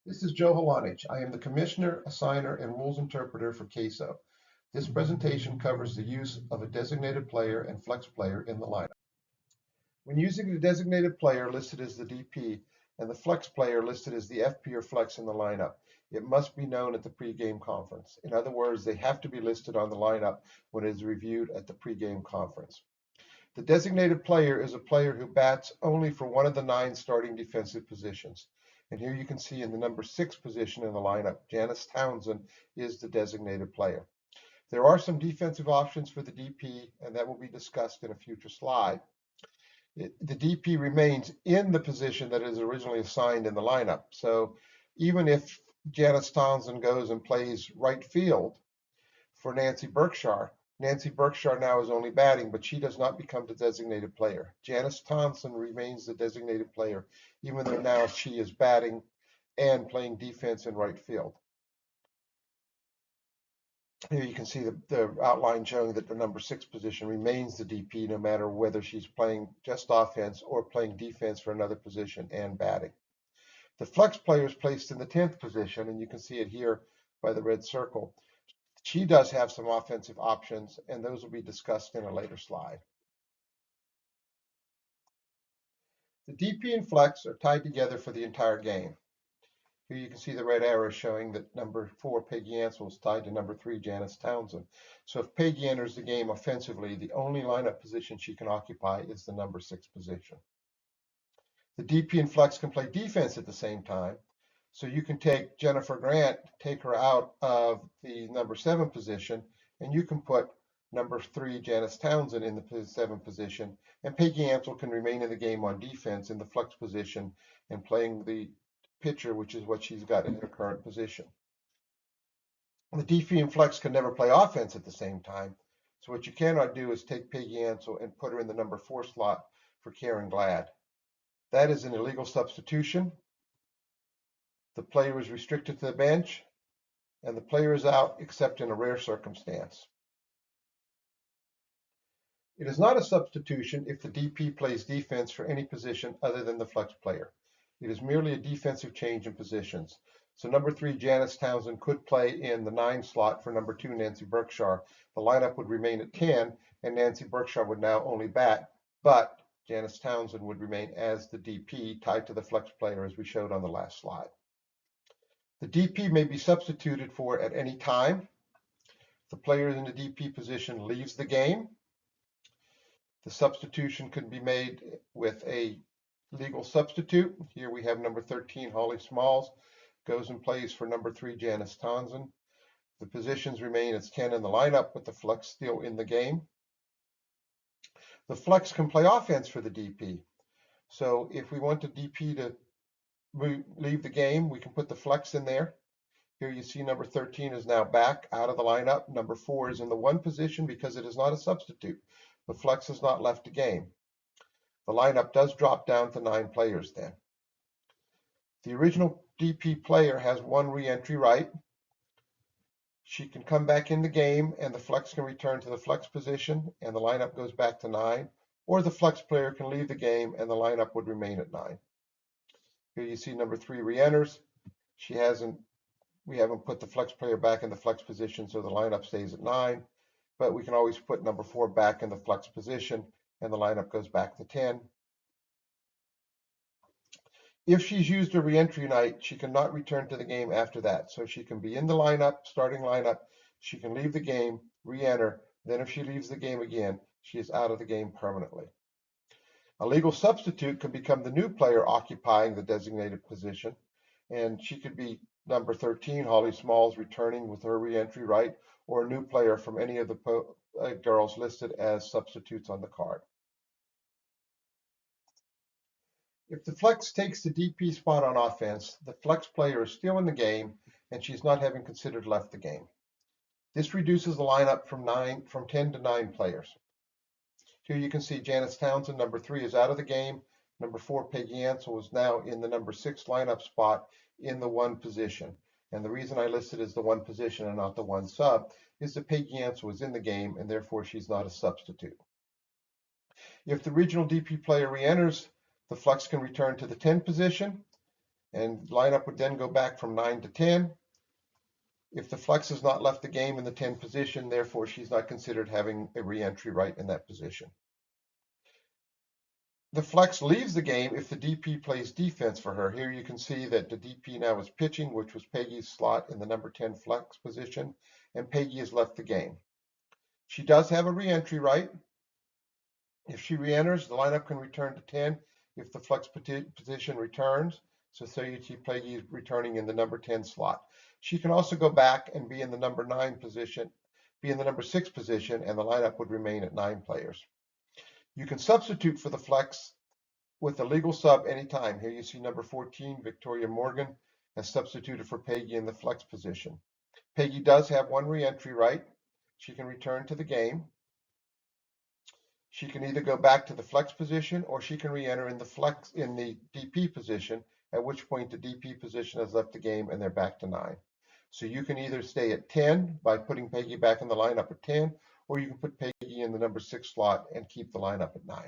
This is Joe Halanich. I am the Commissioner, Assigner, and Rules Interpreter for CASO. This presentation covers the use of a designated player and flex player in the lineup. When using the designated player listed as the DP and the flex player listed as the FP or flex in the lineup, it must be known at the pregame conference. In other words, they have to be listed on the lineup when it is reviewed at the pregame conference. The designated player is a player who bats only for one of the 9 starting defensive positions. And here you can see in the number 6 position in the lineup, Janice Townsend is the designated player. There are some defensive options for the DP, and that will be discussed in a future slide. The DP remains in the position that is originally assigned in the lineup. So even if Janice Townsend goes and plays right field for Nancy Berkshire, Nancy Berkshire now is only batting, but she does not become the designated player. Janice Townsend remains the designated player, even though now she is batting and playing defense in right field. Here you can see the outline showing that the number 6 position remains the DP no matter whether she's playing just offense or playing defense for another position and batting. The flex player is placed in the 10th position, and you can see it here by the red circle. She does have some offensive options, and those will be discussed in a later slide. The DP and flex are tied together for the entire game. Here you can see the red arrow showing that number 4, Peggy Ansel, is tied to number 3, Janice Townsend. So if Peggy enters the game offensively, the only lineup position she can occupy is the number 6 position. The DP and flex can play defense at the same time. So you can take Jennifer Grant, take her out of the number 7 position, and you can put number 3, Janice Townsend, in the 7 position, and Peggy Ansel can remain in the game on defense in the flex position and playing the pitcher, which is what she's got in her current position. The DP and flex can never play offense at the same time. So what you cannot do is take Peggy Ansel and put her in the number 4 slot for Karen Glad. That is an illegal substitution. The player is restricted to the bench, and the player is out except in a rare circumstance. It is not a substitution if the DP plays defense for any position other than the flex player. It is merely a defensive change in positions. So number 3, Janice Townsend, could play in the 9 slot for number 2, Nancy Berkshire. The lineup would remain at 10, and Nancy Berkshire would now only bat, but Janice Townsend would remain as the DP tied to the flex player as we showed on the last slide. The DP may be substituted for at any time. The player in the DP position leaves the game. The substitution can be made with a legal substitute. Here we have number 13, Holly Smalls, goes and plays for number 3, Janice Townsend. The positions remain as 10 in the lineup, with the flex still in the game. The flex can play offense for the DP. So if we want the DP to leave the game, we can put the flex in there. Here you see number 13 is now back out of the lineup. Number 4 is in the 1 position because it is not a substitute. The flex has not left the game. The lineup does drop down to 9 players then. The original DP player has 1 re-entry right. She can come back in the game, and the flex can return to the flex position, and the lineup goes back to 9. Or the flex player can leave the game, and the lineup would remain at 9. Here you see number 3 re-enters. We haven't put the flex player back in the flex position, so the lineup stays at 9. But we can always put number 4 back in the flex position, and the lineup goes back to 10. If she's used a re-entry night, she cannot return to the game after that. So she can be in the lineup, starting lineup, she can leave the game, re-enter, then if she leaves the game again, she is out of the game permanently. A legal substitute can become the new player occupying the designated position, and she could be number 13, Holly Smalls, returning with her re-entry right, or a new player from any of the girls listed as substitutes on the card. If the flex takes the DP spot on offense, the flex player is still in the game, and she's not having considered left the game. This reduces the lineup from 10 to 9 players. Here you can see Janice Townsend, number 3, is out of the game. Number 4, Peggy Ansel, is now in the number 6 lineup spot in the 1 position. And the reason I listed as the 1 position and not the 1 sub is that Peggy Ansel was in the game, and therefore she's not a substitute. If the original DP player re-enters, the flex can return to the 10 position, And lineup would then go back from 9 to 10. If the flex has not left the game in the 10 position, therefore she's not considered having a re-entry right in that position. The flex leaves the game if the DP plays defense for her. Here you can see that the DP now is pitching, which was Peggy's slot in the number 10 flex position, and Peggy has left the game. She does have a re-entry right. If she re-enters, the lineup can return to 10 if the flex position returns. So say you see Peggy returning in the number 10 slot. She can also go back and be in the number 9 position, be in the number 6 position, and the lineup would remain at 9 players. You can substitute for the flex with a legal sub anytime. Here you see number 14, Victoria Morgan, has substituted for Peggy in the flex position. Peggy does have one re-entry right. She can return to the game. She can either go back to the flex position or she can re-enter in the DP position, at which point the DP position has left the game and they're back to 9. So you can either stay at 10 by putting Peggy back in the lineup at 10, or you can put Peggy in the number 6 slot and keep the lineup at 9.